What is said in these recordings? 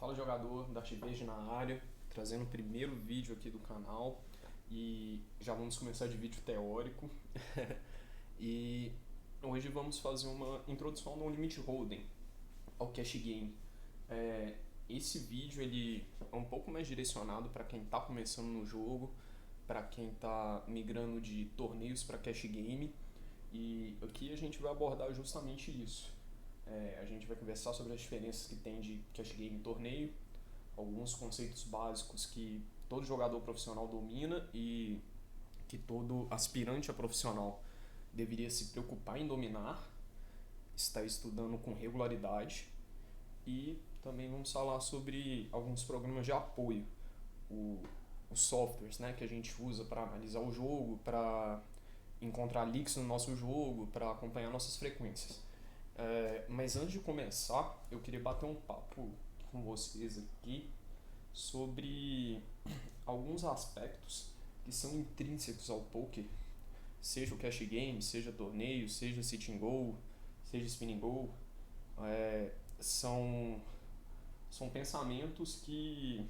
Fala jogador, Dart Verde na área, trazendo o primeiro vídeo aqui do canal e já vamos começar de vídeo teórico. E hoje vamos fazer uma introdução no Limit Hold'em, ao Cash Game. Esse vídeo ele é um pouco mais direcionado para quem está começando no jogo, para quem está migrando de torneios para Cash Game, e aqui a gente vai abordar justamente isso. A gente vai conversar sobre as diferenças que tem de Cash Game e torneio, alguns conceitos básicos que todo jogador profissional domina e que todo aspirante a profissional deveria se preocupar em dominar, estar estudando com regularidade. E também vamos falar sobre alguns programas de apoio, os softwares, né, que a gente usa para analisar o jogo, para encontrar leaks no nosso jogo, para acompanhar nossas frequências. Mas antes de começar, eu queria bater um papo com vocês aqui sobre alguns aspectos que são intrínsecos ao poker, seja o cash game, seja torneio, seja sit and go, seja spin and go. São, são pensamentos que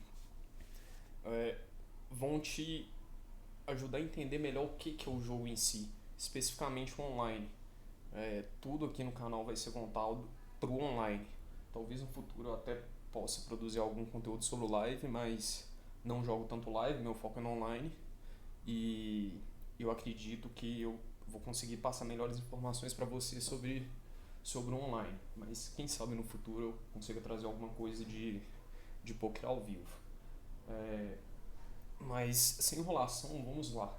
vão te ajudar a entender melhor o que é o jogo em si, especificamente o online. Tudo aqui no canal vai ser voltado para o online. Talvez no futuro eu até possa produzir algum conteúdo sobre o live, mas não jogo tanto live, meu foco é no online. E eu acredito que eu vou conseguir passar melhores informações para você sobre o online. Mas quem sabe no futuro eu consiga trazer alguma coisa de poker ao vivo. Mas sem enrolação, vamos lá.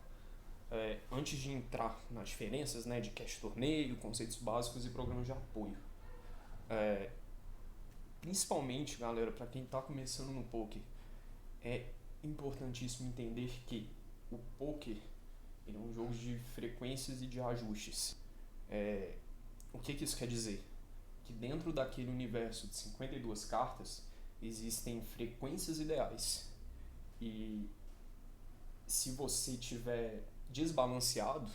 Antes de entrar nas diferenças, né, de cash torneio, conceitos básicos e programas de apoio. Principalmente, galera, para quem está começando no poker, é importantíssimo entender que o poker ele é um jogo de frequências e de ajustes. O que isso quer dizer? Que dentro daquele universo de 52 cartas existem frequências ideais. E se você tiver desbalanceado,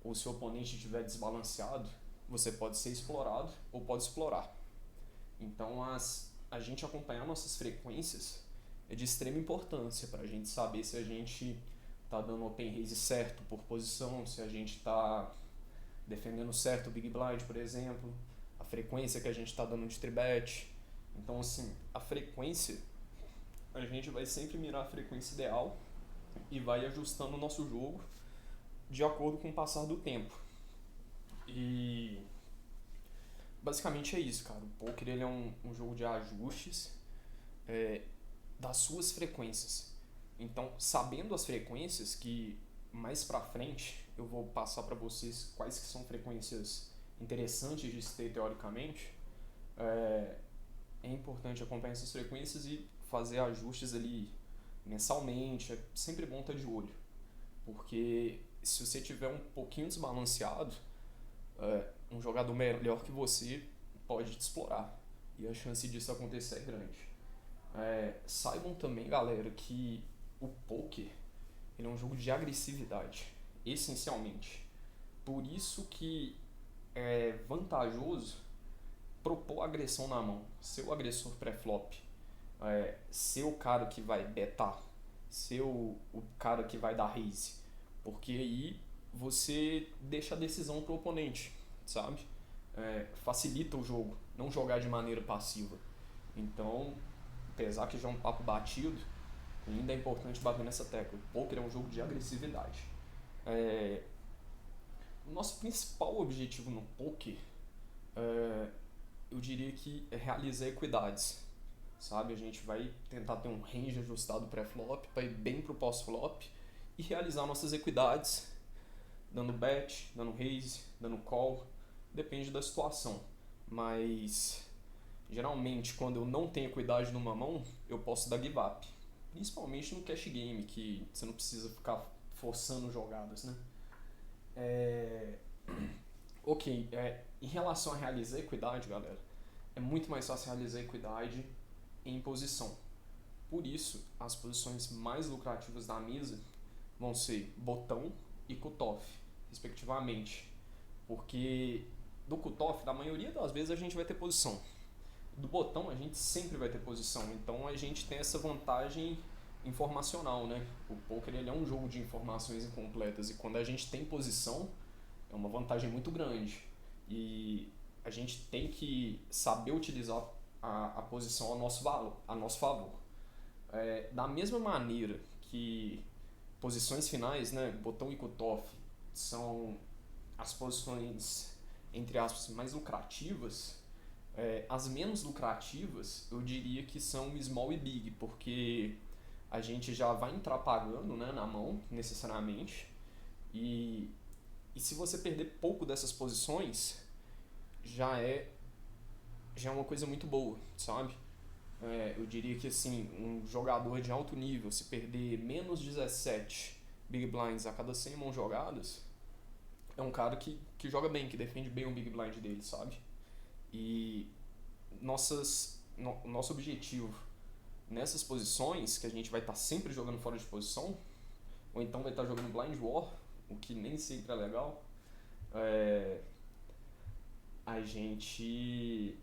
ou se o oponente estiver desbalanceado, você pode ser explorado ou pode explorar. Então, a gente acompanhar nossas frequências é de extrema importância para a gente saber se a gente está dando open raise certo por posição, se a gente está defendendo certo o big blind, por exemplo, a frequência que a gente está dando de tribet. Então, assim, a frequência, a gente vai sempre mirar a frequência ideal e vai ajustando o nosso jogo de acordo com o passar do tempo. E basicamente é isso, cara. O poker ele é um jogo de ajustes das suas frequências. Então, sabendo as frequências, que mais pra frente eu vou passar para vocês quais que são frequências interessantes de se ter teoricamente, é importante acompanhar essas frequências e fazer ajustes ali mensalmente. É sempre bom estar de olho, porque se você tiver um pouquinho desbalanceado, um jogador melhor que você pode te explorar, e a chance disso acontecer é grande. Saibam também, galera, que o poker ele é um jogo de agressividade, essencialmente. Por isso que é vantajoso propor agressão na mão, ser o agressor pré-flop, ser o cara que vai betar, ser o cara que vai dar raise, porque aí você deixa a decisão pro oponente, sabe? Facilita o jogo, não jogar de maneira passiva. Então, apesar que já é um papo batido, ainda é importante bater nessa tecla. O poker é um jogo de agressividade. O nosso principal objetivo no poker, eu diria que é realizar equidades, sabe? A gente vai tentar ter um range ajustado pré-flop para ir bem pro pós-flop e realizar nossas equidades, dando bet, dando raise, dando call, depende da situação. Mas geralmente quando eu não tenho equidade numa mão, eu posso dar give up. Principalmente no cash game, que você não precisa ficar forçando jogadas, né? Ok, em relação a realizar equidade, galera, é muito mais fácil realizar equidade em posição. Por isso, as posições mais lucrativas da mesa vão ser botão e cutoff, respectivamente. Porque do cutoff, da maioria das vezes, a gente vai ter posição. Do botão a gente sempre vai ter posição, então a gente tem essa vantagem informacional, né? O poker ele é um jogo de informações incompletas e quando a gente tem posição é uma vantagem muito grande e a gente tem que saber utilizar a posição a nosso favor. Da mesma maneira que posições finais, né, botão e cutoff, são as posições, entre aspas, mais lucrativas, as menos lucrativas eu diria que são small e big, porque a gente já vai entrar pagando, né, na mão, necessariamente, e, e se você perder pouco dessas posições, já é, já é uma coisa muito boa, sabe? Eu diria que assim, um jogador de alto nível, se perder menos 17 Big Blinds a cada 100 mãos jogadas, é um cara que joga bem, que defende bem o Big Blind dele, sabe? E nosso objetivo nessas posições, que a gente vai estar sempre jogando fora de posição, ou então vai estar jogando Blind War, o que nem sempre é legal, é, a gente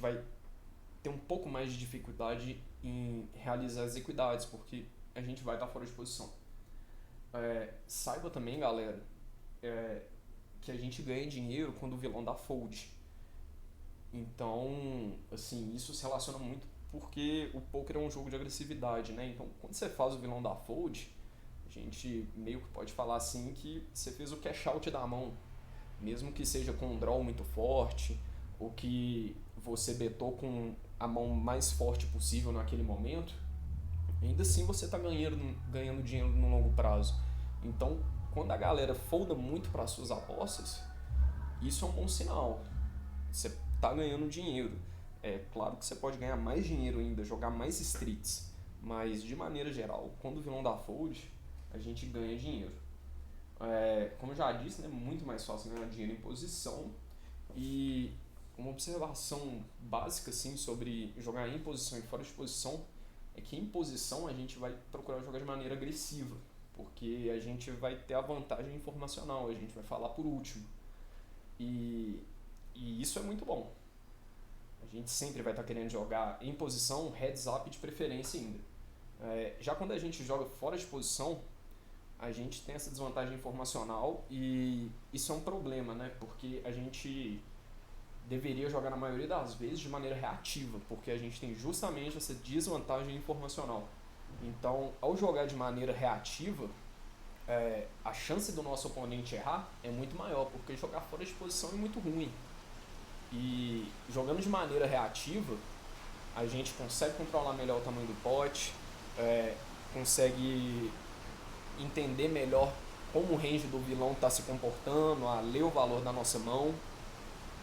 vai ter um pouco mais de dificuldade em realizar as equidades, porque a gente vai estar fora de posição. Saiba também, galera, que a gente ganha dinheiro quando o vilão dá fold. Então, assim, isso se relaciona muito porque o poker é um jogo de agressividade, né? Então, quando você faz o vilão da fold, a gente meio que pode falar assim que você fez o cash out da mão, mesmo que seja com um draw muito forte, ou que você betou com a mão mais forte possível naquele momento, ainda assim você está ganhando dinheiro no longo prazo. Então, quando a galera folda muito para suas apostas, isso é um bom sinal. Você está ganhando dinheiro. É claro que você pode ganhar mais dinheiro ainda, jogar mais streets, mas de maneira geral, quando o vilão dá fold, a gente ganha dinheiro. Como eu já disse, é muito mais fácil ganhar dinheiro em posição. E uma observação básica assim, sobre jogar em posição e fora de posição é que em posição a gente vai procurar jogar de maneira agressiva, porque a gente vai ter a vantagem informacional, a gente vai falar por último. E isso é muito bom. A gente sempre vai estar querendo jogar em posição, heads up de preferência ainda. Já quando a gente joga fora de posição, a gente tem essa desvantagem informacional e isso é um problema, né? Porque a gente deveria jogar na maioria das vezes de maneira reativa, porque a gente tem justamente essa desvantagem informacional. Então, ao jogar de maneira reativa, a chance do nosso oponente errar é muito maior, porque jogar fora de posição é muito ruim. E jogando de maneira reativa, a gente consegue controlar melhor o tamanho do pote, consegue entender melhor como o range do vilão está se comportando, a ler o valor da nossa mão.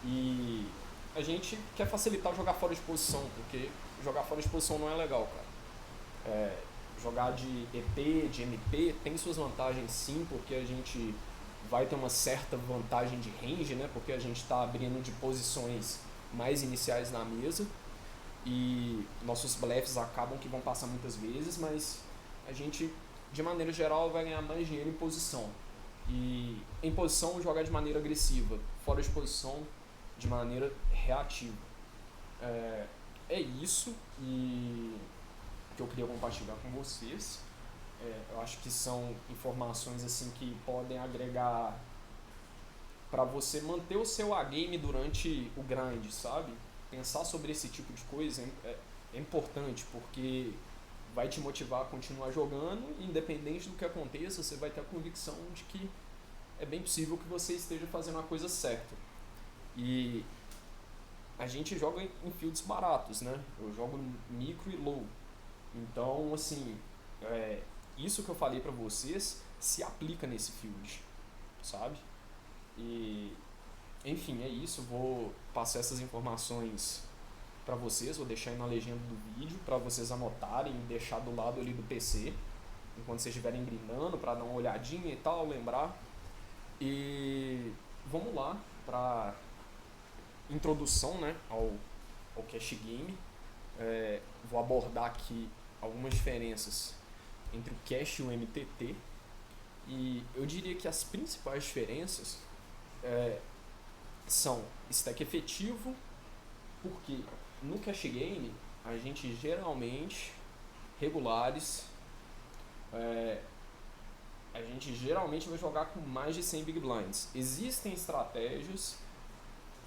E a gente quer facilitar jogar fora de posição, porque jogar fora de posição não é legal, cara. Jogar de EP, de MP, tem suas vantagens sim, porque a gente vai ter uma certa vantagem de range, né? Porque a gente está abrindo de posições mais iniciais na mesa e nossos blefs acabam que vão passar muitas vezes, mas a gente, de maneira geral, vai ganhar mais dinheiro em posição. E em posição jogar de maneira agressiva, fora de posição de maneira reativa. É isso e que eu queria compartilhar com vocês. Eu acho que são informações assim que podem agregar para você manter o seu A-game durante o grind, sabe? Pensar sobre esse tipo de coisa é importante, porque vai te motivar a continuar jogando e independente do que aconteça, você vai ter a convicção de que é bem possível que você esteja fazendo a coisa certa. E a gente joga em fields baratos, né? Eu jogo micro e low. Então, assim, isso que eu falei pra vocês se aplica nesse field, sabe? E, enfim, é isso. Vou passar essas informações pra vocês, vou deixar aí na legenda do vídeo pra vocês anotarem e deixar do lado ali do PC enquanto vocês estiverem grindando, pra dar uma olhadinha e tal, lembrar. E vamos lá pra introdução, né, ao cash game. Vou abordar aqui algumas diferenças entre o cash e o MTT. E eu diria que as principais diferenças são stack efetivo Porque no cash game, a gente geralmente, regulares, a gente geralmente vai jogar com mais de 100 Big Blinds. Existem estratégias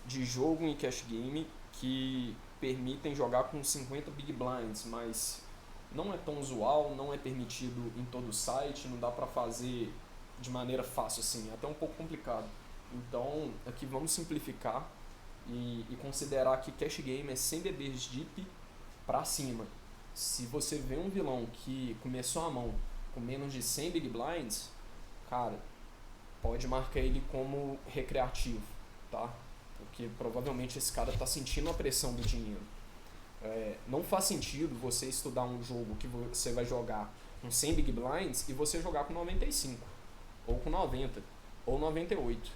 de jogo em cash game que permitem jogar com 50 Big Blinds, mas não é tão usual, não é permitido em todo o site, não dá pra fazer de maneira fácil assim, é até um pouco complicado. Então, aqui vamos simplificar e considerar que cash game é 100 bebês deep pra cima. Se você vê um vilão que começou a mão com menos de 100 Big Blinds, cara, pode marcar ele como recreativo, tá? Porque provavelmente esse cara tá sentindo a pressão do dinheiro. Não faz sentido você estudar um jogo que você vai jogar com 100 Big Blinds e você jogar com 95, ou com 90, ou 98.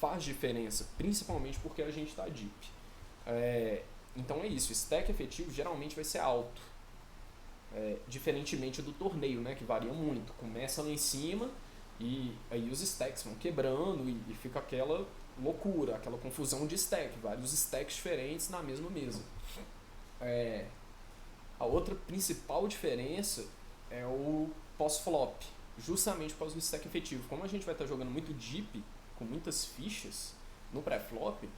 Faz diferença, principalmente porque a gente tá deep. Então é isso, stack efetivo geralmente vai ser alto. Diferentemente do torneio, né, que varia muito. Começa lá em cima e aí os stacks vão quebrando e fica aquela loucura, aquela confusão de stack, vários stacks diferentes na mesma mesa. A outra principal diferença é o pós-flop, justamente por causa do stack efetivo. Como a gente vai estar jogando muito deep, com muitas fichas no pré-flop,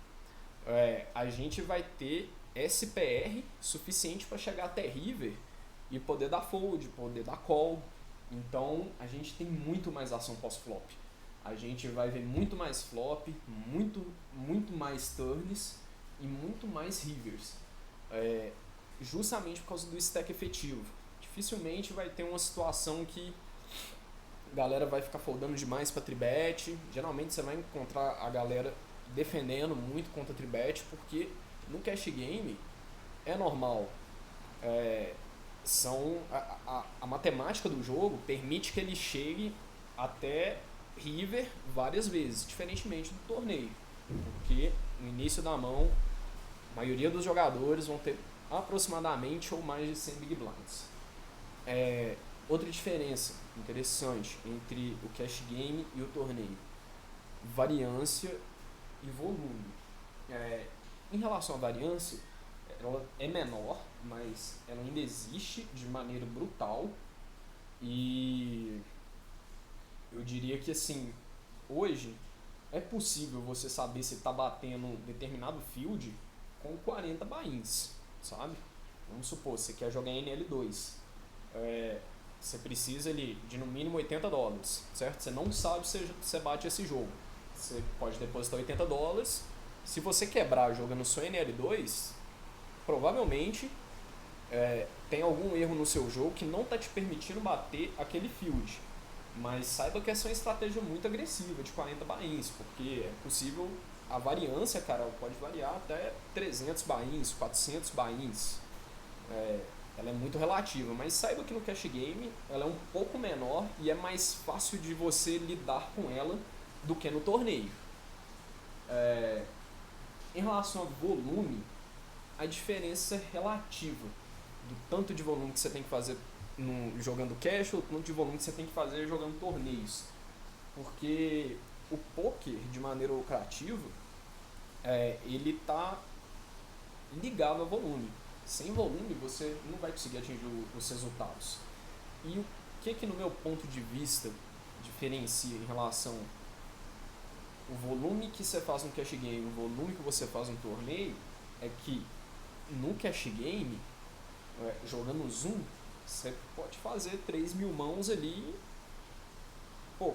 a gente vai ter SPR suficiente para chegar até river e poder dar fold, poder dar call. Então a gente tem muito mais ação pós-flop. A gente vai ver muito mais flop, muito mais turns e muito mais rivers. Justamente por causa do stack efetivo. Dificilmente vai ter uma situação que a galera vai ficar foldando demais para tribet. Geralmente você vai encontrar a galera defendendo muito contra tribet, porque no cash game é normal. A matemática do jogo permite que ele chegue até river várias vezes, diferentemente do torneio, porque no início da mão a maioria dos jogadores vão ter aproximadamente ou mais de 100 Big Blinds. Outra diferença interessante entre o cash game e o torneio: variância e volume. Em relação à variância, ela é menor, mas ela ainda existe de maneira brutal. E eu diria que assim, hoje é possível você saber se está batendo determinado field com 40 buy-ins, sabe? Vamos supor, você quer jogar NL2, você precisa ali de no mínimo $80, certo? Você não sabe se você bate esse jogo. Você pode depositar $80. Se você quebrar jogando só NL2, provavelmente tem algum erro no seu jogo que não está te permitindo bater aquele field. Mas saiba que essa é uma estratégia muito agressiva de 40 buy-ins, porque é possível, a variância, cara, pode variar até 300 buy-ins, 400 buy-ins. Ela é muito relativa, mas saiba que no cash game ela é um pouco menor e é mais fácil de você lidar com ela do que no torneio. Em relação ao volume, a diferença é relativa do tanto de volume que você tem que fazer jogando cash ou tanto de volume que você tem que fazer jogando torneios. Porque o poker, de maneira lucrativa, ele está ligado a volume. Sem volume você não vai conseguir atingir os resultados. E o que no meu ponto de vista diferencia em relação o volume que você faz no cash game, o volume que você faz no torneio, é que no cash game, jogando Zoom, você pode fazer 3.000 mãos ali,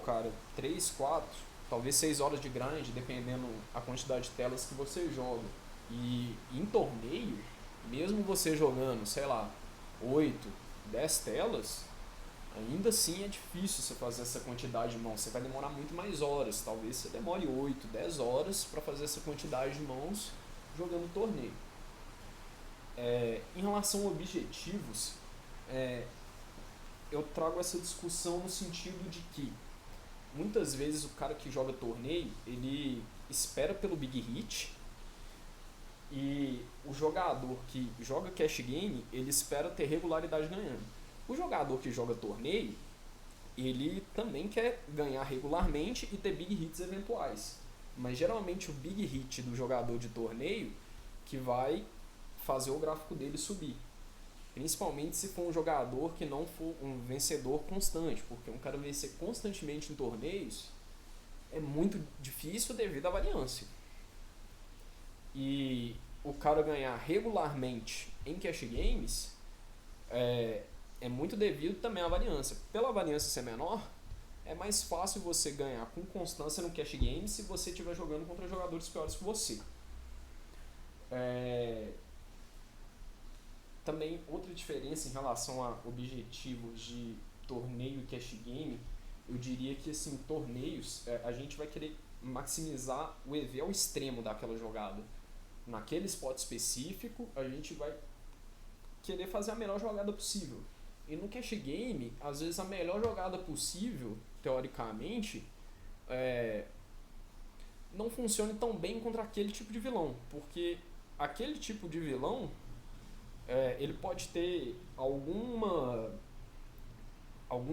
cara, 3, 4, talvez 6 horas de grind, dependendo a quantidade de telas que você joga. E em torneio, mesmo você jogando, sei lá, 8, 10 telas, ainda assim é difícil você fazer essa quantidade de mãos. Você vai demorar muito mais horas. Talvez você demore 8, 10 horas para fazer essa quantidade de mãos jogando torneio. Em relação a objetivos, eu trago essa discussão no sentido de que muitas vezes o cara que joga torneio, ele espera pelo big hit, e o jogador que joga cash game, ele espera ter regularidade ganhando. O jogador que joga torneio, ele também quer ganhar regularmente e ter big hits eventuais. Mas geralmente o big hit do jogador de torneio que vai fazer o gráfico dele subir. Principalmente se for um jogador que não for um vencedor constante, porque um cara vencer constantemente em torneios é muito difícil devido à variância. E o cara ganhar regularmente em cash games é muito devido também à variância. Pela variância ser menor, é mais fácil você ganhar com constância no cash game se você estiver jogando contra jogadores piores que você. Também outra diferença em relação a objetivos de torneio e cash game, eu diria que assim, torneios a gente vai querer maximizar o EV ao extremo daquela jogada. Naquele spot específico, a gente vai querer fazer a melhor jogada possível. E no cash game, às vezes a melhor jogada possível, teoricamente, não funciona tão bem contra aquele tipo de vilão, porque aquele tipo de vilão ele pode ter algum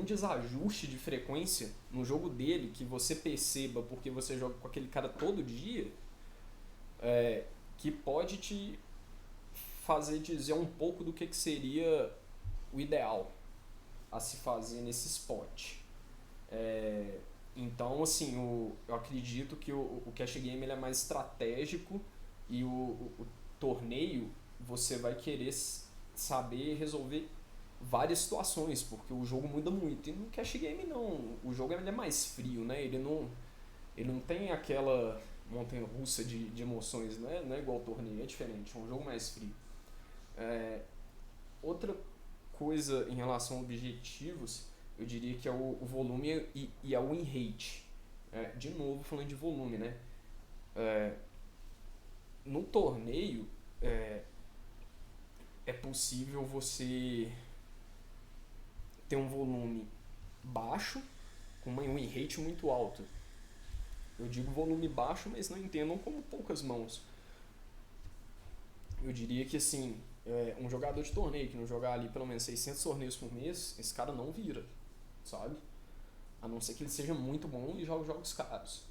desajuste de frequência no jogo dele que você perceba porque você joga com aquele cara todo dia, que pode te fazer dizer um pouco do que seria o ideal a se fazer nesse spot. Então, assim, eu acredito que o cash game ele é mais estratégico e o torneio você vai querer saber resolver várias situações, porque o jogo muda muito. E no cash game não, o jogo é mais frio, né? Ele não tem aquela montanha russa de emoções, né? Não é igual ao torneio, é diferente, é um jogo mais frio. Outra coisa em relação a objetivos, eu diria que é o volume e a win rate. De novo, falando de volume, né? No torneio, é possível você ter um volume baixo com uma win rate muito alta. Eu digo volume baixo, mas não entendam como poucas mãos. Eu diria que assim, um jogador de torneio que não jogar ali pelo menos 600 torneios por mês, esse cara não vira, sabe? A não ser que ele seja muito bom e jogue jogos caros.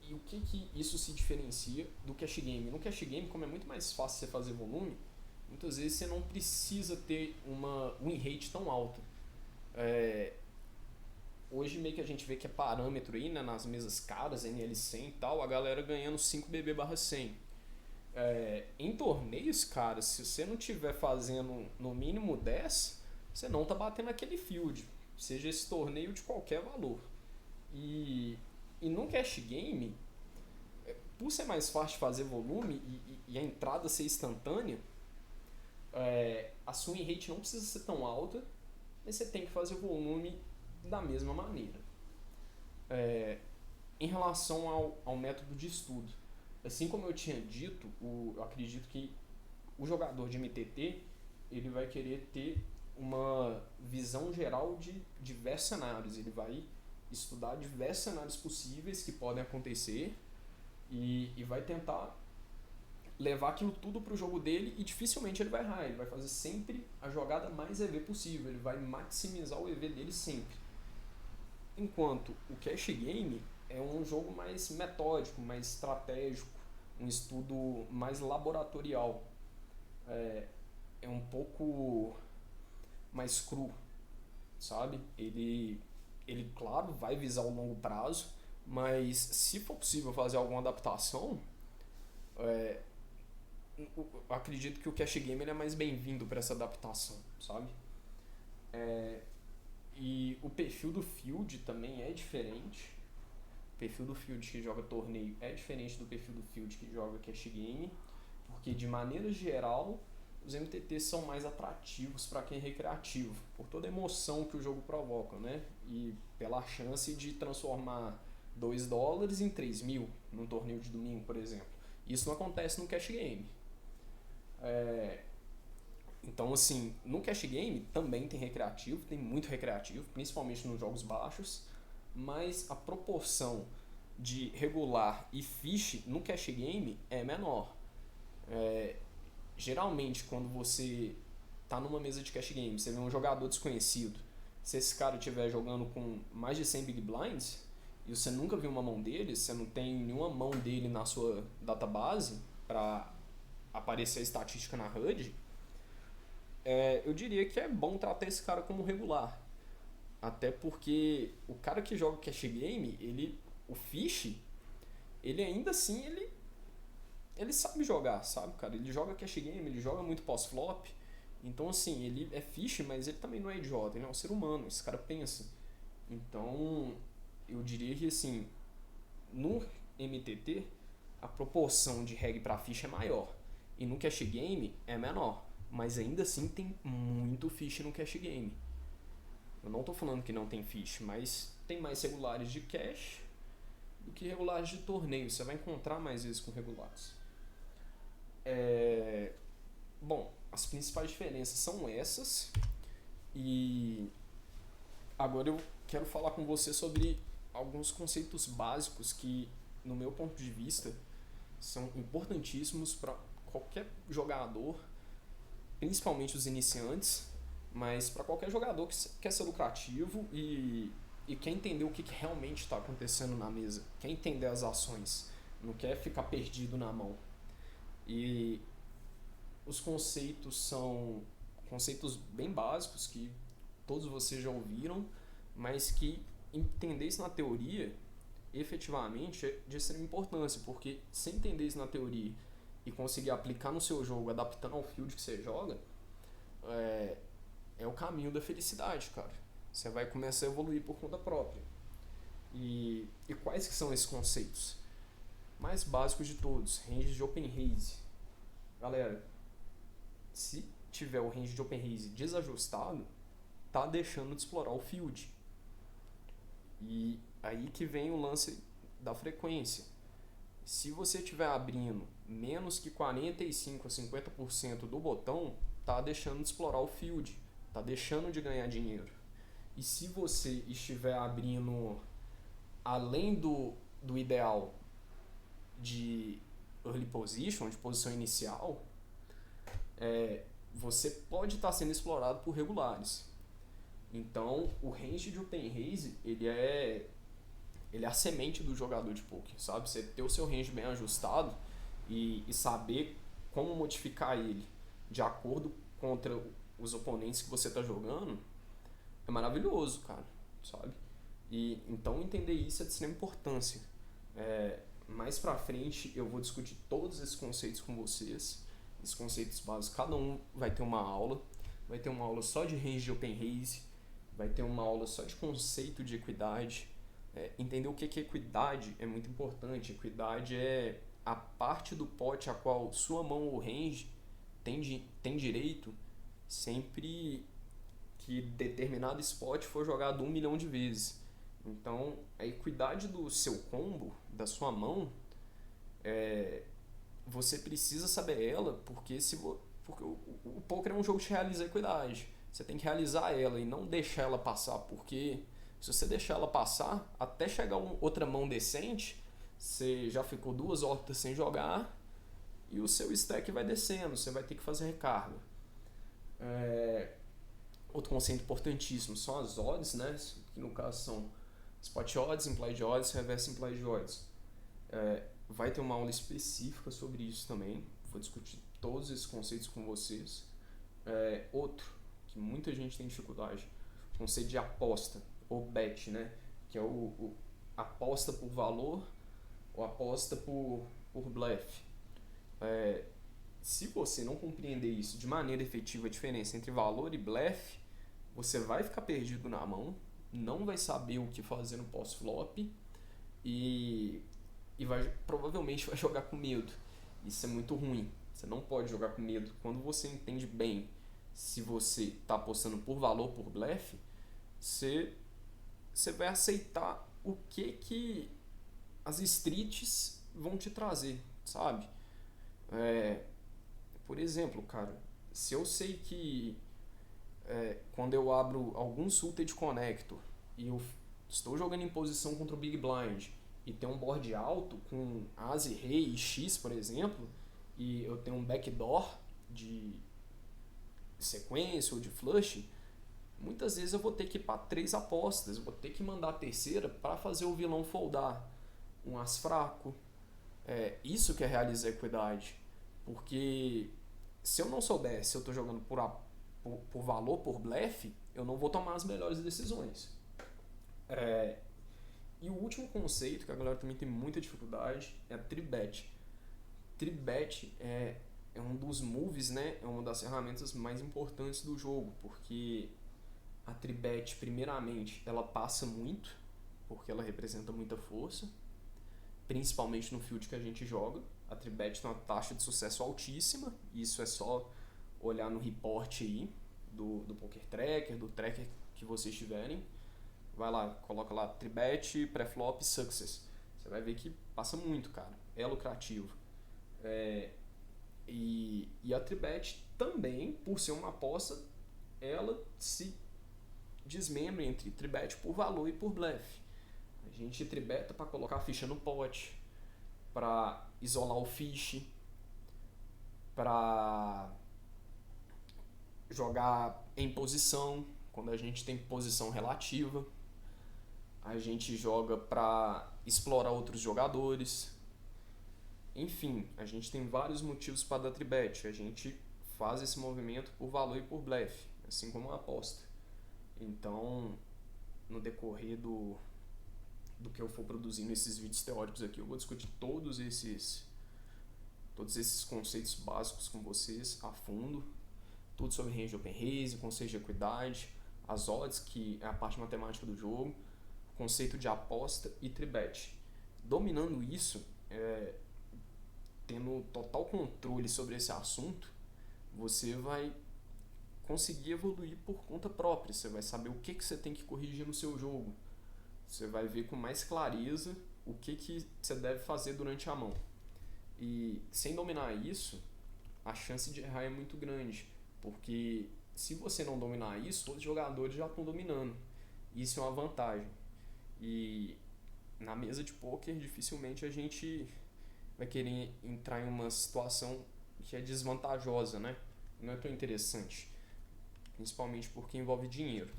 E o que isso se diferencia do cash game? No cash game, como é muito mais fácil você fazer volume, muitas vezes você não precisa ter uma win rate tão alta. Hoje meio que a gente vê que é parâmetro aí, né, nas mesas caras, NL100 e tal, a galera ganhando 5BB/100. Em torneios, cara, se você não estiver fazendo no mínimo 10, você não tá batendo aquele field, seja esse torneio de qualquer valor. E no cash game, por ser mais fácil de fazer volume e a entrada ser instantânea, a sua win rate não precisa ser tão alta, mas você tem que fazer o volume da mesma maneira. Em relação ao método de estudo, assim como eu tinha dito, eu acredito que o jogador de MTT ele vai querer ter uma visão geral de diversos cenários, ele vai estudar diversos cenários possíveis que podem acontecer e vai tentar levar aquilo tudo para o jogo dele e dificilmente ele vai errar, ele vai fazer sempre a jogada mais EV possível, ele vai maximizar o EV dele sempre. Enquanto o cash game é um jogo mais metódico, mais estratégico, um estudo mais laboratorial, é um pouco mais cru, sabe? Ele claro, vai visar o longo prazo, mas se for possível fazer alguma adaptação, eu acredito que o cash game ele é mais bem-vindo para essa adaptação, sabe? E o perfil do field também é diferente. O perfil do field que joga torneio é diferente do perfil do field que joga cash game, porque de maneira geral os MTTs são mais atrativos para quem é recreativo, por toda a emoção que o jogo provoca, né? E pela chance de transformar $2 em 3.000 num torneio de domingo, por exemplo. Isso não acontece no cash game. Então, assim, no cash game também tem recreativo, tem muito recreativo, principalmente nos jogos baixos, mas a proporção de regular e fish no cash game é menor. Geralmente, quando você tá numa mesa de cash game, você vê um jogador desconhecido, se esse cara estiver jogando com mais de 100 big blinds, e você nunca viu uma mão dele, você não tem nenhuma mão dele na sua database para aparecer a estatística na HUD, eu diria que é bom tratar esse cara como regular. Até porque o cara que joga cash game, o Fish, ele ainda assim, ele sabe jogar, sabe, cara? Ele joga cash game, ele joga muito pós-flop. Então, assim, ele é Fish, mas ele também não é idiota, ele é um ser humano, esse cara pensa. Então, eu diria que, assim, no MTT, a proporção de reg para Fish é maior. E no cash game é menor. Mas ainda assim tem muito Fish no cash game. Eu não estou falando que não tem Fish, mas tem mais regulares de cash do que regulares de torneio. Você vai encontrar mais vezes com regulares. Bom, as principais diferenças são essas. E agora eu quero falar com você sobre alguns conceitos básicos que, no meu ponto de vista, são importantíssimos para qualquer jogador, principalmente os iniciantes, mas para qualquer jogador que quer ser lucrativo e quer entender o que realmente está acontecendo na mesa, quer entender as ações, não quer ficar perdido na mão. E os conceitos são conceitos bem básicos que todos vocês já ouviram, mas que entender isso na teoria efetivamente é de extrema importância, porque sem entender isso na teoria e conseguir aplicar no seu jogo, adaptando ao field que você joga, é o caminho da felicidade, cara. Você vai começar a evoluir por conta própria. E quais que são esses conceitos? Mais básicos de todos, range de open raise. Galera, se tiver o range de open raise desajustado, tá deixando de explorar o field. E aí que vem o lance da frequência. Se você estiver abrindo menos que 45 a 50% do botão, tá deixando de explorar o field, tá deixando de ganhar dinheiro. E se você estiver abrindo além do ideal de early position, de posição inicial, você pode estar sendo explorado por regulares. Então, o range de open raise, ele é a semente do jogador de poker, sabe? Você ter o seu range bem ajustado e saber como modificar ele de acordo contra os oponentes que você está jogando é maravilhoso, cara, sabe? E então entender isso é de extrema importância. Mais pra frente eu vou discutir todos esses conceitos com vocês, esses conceitos básicos. Cada um vai ter uma aula só de range de open raise, vai ter uma aula só de conceito de equidade. Entender o que é equidade é muito importante. Equidade é a parte do pote a qual sua mão ou range tem direito sempre que determinado spot for jogado 1 milhão de vezes. Então, a equidade do seu combo, da sua mão, você precisa saber ela, porque o poker é um jogo de realizar equidade. Você tem que realizar ela e não deixar ela passar, porque se você deixar ela passar, até chegar outra mão decente, você já ficou 2 órbitas sem jogar e o seu stack vai descendo, você vai ter que fazer recarga. Outro conceito importantíssimo são as odds, né? Que no caso são spot odds, implied odds, reverse implied odds. Vai ter uma aula específica sobre isso também. Vou discutir todos esses conceitos com vocês. Outro que muita gente tem dificuldade, conceito de aposta ou bet, né? Que é o aposta por valor ou aposta por blefe. Se você não compreender isso de maneira efetiva, a diferença entre valor e blefe, você vai ficar perdido na mão, não vai saber o que fazer no pós-flop e provavelmente vai jogar com medo. Isso é muito ruim. Você não pode jogar com medo. Quando você entende bem se você está apostando por valor, por blefe, você vai aceitar o que as streets vão te trazer, sabe? Por exemplo, cara, se eu sei que quando eu abro algum suited connector e eu estou jogando em posição contra o Big Blind e tem um board alto com As e Rei e X, por exemplo, e eu tenho um backdoor de sequência ou de flush, muitas vezes eu vou ter que ir para 3 apostas, eu vou ter que mandar a terceira para fazer o vilão foldar um as fraco. Isso que é realizar equidade. Porque se eu não souber se eu estou jogando por valor, por blefe, eu não vou tomar as melhores decisões. E o último conceito, que a galera também tem muita dificuldade, é a tribet. Tribet é um dos moves, né? É uma das ferramentas mais importantes do jogo, porque a tribet, primeiramente, ela passa muito, porque ela representa muita força, principalmente no field que a gente joga. A tribet tem uma taxa de sucesso altíssima, isso é só olhar no report aí do Poker Tracker, do tracker que vocês tiverem. Vai lá, coloca lá tribet, pré-flop, success. Você vai ver que passa muito, cara. É lucrativo. E a tribet também, por ser uma aposta, ela se desmembra entre tribet por valor e por blefe. A gente tribeta para colocar a ficha no pote, para isolar o fish, para jogar em posição, quando a gente tem posição relativa. A gente joga para explorar outros jogadores. Enfim, a gente tem vários motivos para dar tribet. A gente faz esse movimento por valor e por blefe, assim como uma aposta. Então, no decorrer do que eu for produzindo esses vídeos teóricos aqui, eu vou discutir todos esses conceitos básicos com vocês a fundo. Tudo sobre range open raise, conceito de equidade, as odds, que é a parte matemática do jogo, conceito de aposta e tribet. Dominando isso, tendo total controle sobre esse assunto, você vai conseguir evoluir por conta própria. Você vai saber o que você tem que corrigir no seu jogo. Você vai ver com mais clareza o que você deve fazer durante a mão. E sem dominar isso, a chance de errar é muito grande, porque se você não dominar isso, todos os jogadores já estão dominando. Isso é uma vantagem. E na mesa de poker, dificilmente a gente vai querer entrar em uma situação que é desvantajosa, né? Não é tão interessante, principalmente porque envolve dinheiro.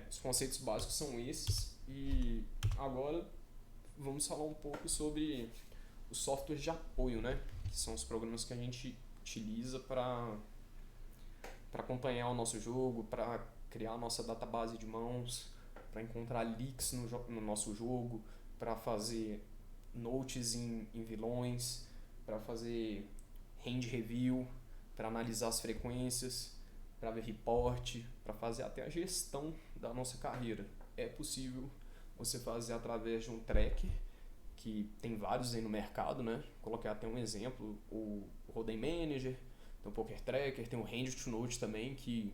Os conceitos básicos são esses, e agora vamos falar um pouco sobre os softwares de apoio, né? Que são os programas que a gente utiliza para acompanhar o nosso jogo, para criar a nossa database de mãos, para encontrar leaks no nosso jogo, para fazer notes em vilões, para fazer hand review, para analisar as frequências, para ver report, para fazer até a gestão da nossa carreira. É possível você fazer através de um tracker, que tem vários aí no mercado, né? Coloquei até um exemplo, o Hold'em Manager, tem o Poker Tracker, tem o Hand to Note também, que,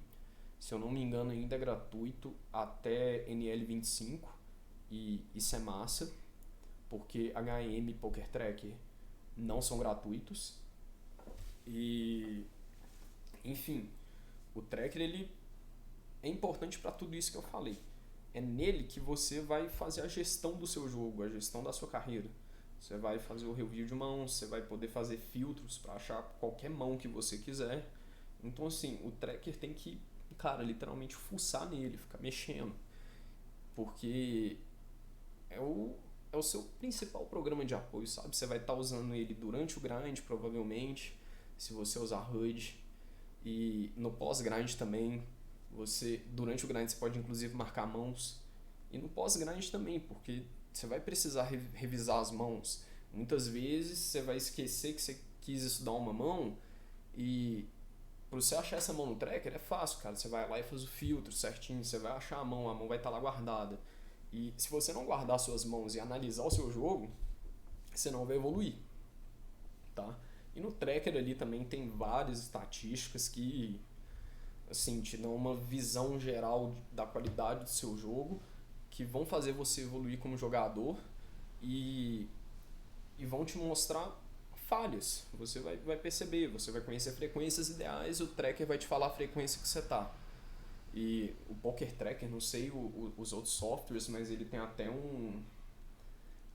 se eu não me engano, ainda é gratuito até NL25, e isso é massa, porque HM e Poker Tracker não são gratuitos. E, enfim, o tracker ele é importante para tudo isso que eu falei. É nele que você vai fazer a gestão do seu jogo, a gestão da sua carreira. Você vai fazer o review de mãos, você vai poder fazer filtros para achar qualquer mão que você quiser. Então, assim, o tracker tem que, cara, literalmente fuçar nele, ficar mexendo. Porque é o seu principal programa de apoio, sabe? Você vai estar usando ele durante o grind, provavelmente, se você usar HUD. E no pós-grind também, durante o grind você pode inclusive marcar mãos. E no pós-grind também, porque você vai precisar revisar as mãos. Muitas vezes você vai esquecer que você quis estudar uma mão, e para você achar essa mão no tracker é fácil, cara. Você vai lá e faz o filtro certinho, você vai achar a mão vai estar lá guardada. E se você não guardar suas mãos e analisar o seu jogo, você não vai evoluir, tá? E no tracker ali também tem várias estatísticas que, assim, te dão uma visão geral da qualidade do seu jogo, que vão fazer você evoluir como jogador e vão te mostrar falhas. Você vai perceber, você vai conhecer frequências ideais, o tracker vai te falar a frequência que você tá. E o Poker Tracker, não sei os outros softwares, mas ele tem até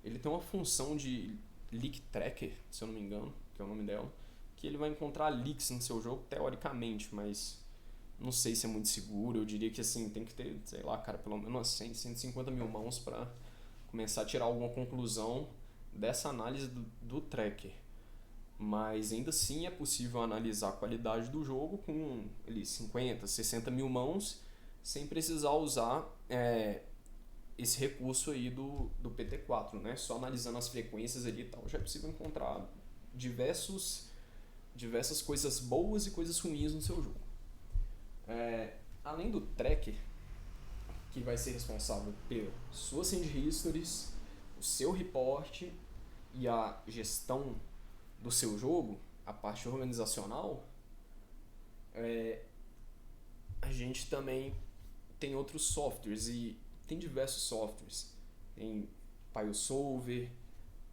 ele tem uma função de leak tracker, se eu não me engano, que é o nome dela, que ele vai encontrar leaks no seu jogo, teoricamente, mas não sei se é muito seguro. Eu diria que assim, tem que ter, sei lá, cara, pelo menos umas 100, 150 mil mãos para começar a tirar alguma conclusão dessa análise do tracker. Mas ainda assim é possível analisar a qualidade do jogo com ali, 50, 60 mil mãos sem precisar usar esse recurso aí do PT4, né? Só analisando as frequências ali e tal, já é possível encontrar diversas coisas boas e coisas ruins no seu jogo. Além do tracker, que vai ser responsável pelas suas send histories, o seu report e a gestão do seu jogo, a parte organizacional, a gente também tem outros softwares e tem diversos softwares. Tem PioSolver,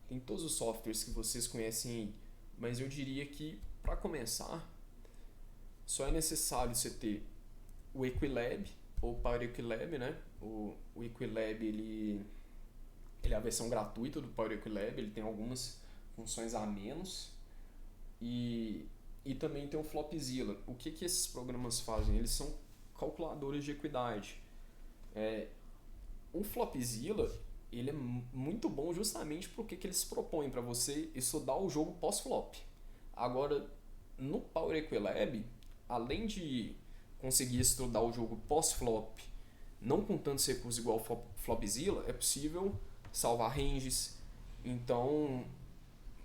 tem todos os softwares que vocês conhecem aí. Mas eu diria que, para começar, só é necessário você ter o Equilab, ou PowerEquilab, né? O Equilab, ele é a versão gratuita do PowerEquilab, ele tem algumas funções a menos. E também tem o Flopzilla. O que esses programas fazem? Eles são calculadores de equidade. O Flopzilla, ele é muito bom justamente porque que eles propõem para você estudar o jogo pós-flop. Agora, no PowerEquilab, além de conseguir estudar o jogo pós-flop, não com tantos recursos igual o Flopzilla, é possível salvar ranges, então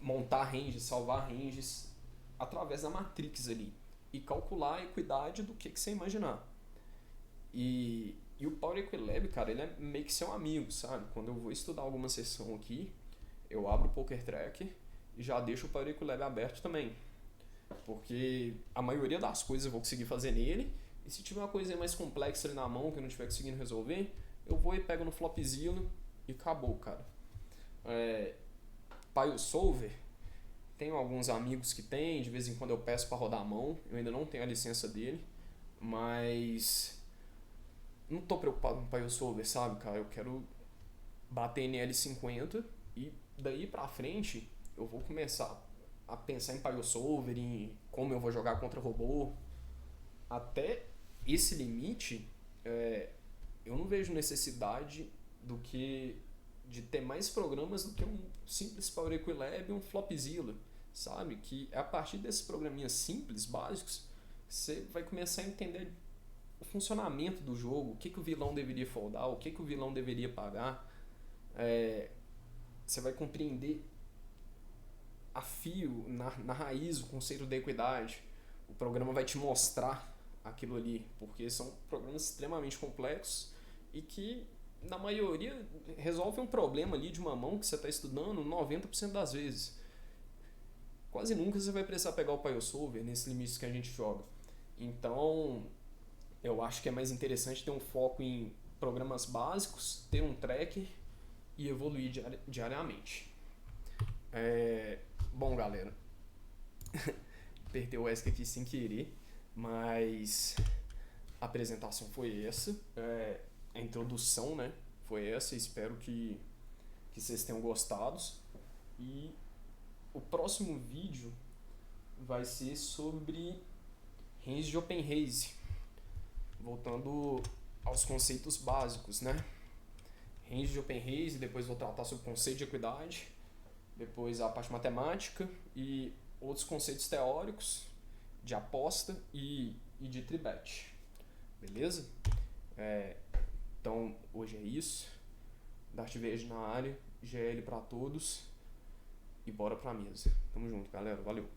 montar ranges, salvar ranges através da matrix ali e calcular a equidade do que você imaginar. E o PowerEquilab, cara, ele é meio que seu amigo, sabe? Quando eu vou estudar alguma sessão aqui, eu abro o Poker Tracker e já deixo o PowerEquilab aberto também. Porque a maioria das coisas eu vou conseguir fazer nele, e se tiver uma coisa mais complexa ali na mão que eu não estiver conseguindo resolver, eu vou e pego no Flopzilla e acabou, cara. PioSolver, tenho alguns amigos que tem, de vez em quando eu peço para rodar a mão, eu ainda não tenho a licença dele, mas não tô preocupado com o PioSolver, sabe, cara? Eu quero bater NL50 e daí pra frente eu vou começar a pensar em PioSolver, em como eu vou jogar contra robô. Até esse limite, eu não vejo necessidade de ter mais programas do que um simples PowerEquilab e um Flopzilla, sabe? Que a partir desses programinhas simples, básicos, você vai começar a entender o funcionamento do jogo, o que o vilão deveria foldar, o que o vilão deveria pagar. Você vai compreender a fio, na raiz, o conceito da equidade. O programa vai te mostrar aquilo ali, porque são programas extremamente complexos e que, na maioria, resolvem um problema ali de uma mão que você está estudando 90% das vezes. Quase nunca você vai precisar pegar o PioSolver nesses limites que a gente joga. Então, eu acho que é mais interessante ter um foco em programas básicos, ter um tracker e evoluir diariamente. Bom, galera, apertei o ESC aqui sem querer, mas a apresentação foi essa, a introdução, né, foi essa. Espero que vocês tenham gostado, e o próximo vídeo vai ser sobre range de open raise, voltando aos conceitos básicos, né? Range de open raise, depois vou tratar sobre o conceito de equidade, depois a parte matemática e outros conceitos teóricos de aposta e de tribet. Beleza? Então, hoje é isso. Darth Vader na área, GL pra todos e bora pra mesa. Tamo junto, galera. Valeu!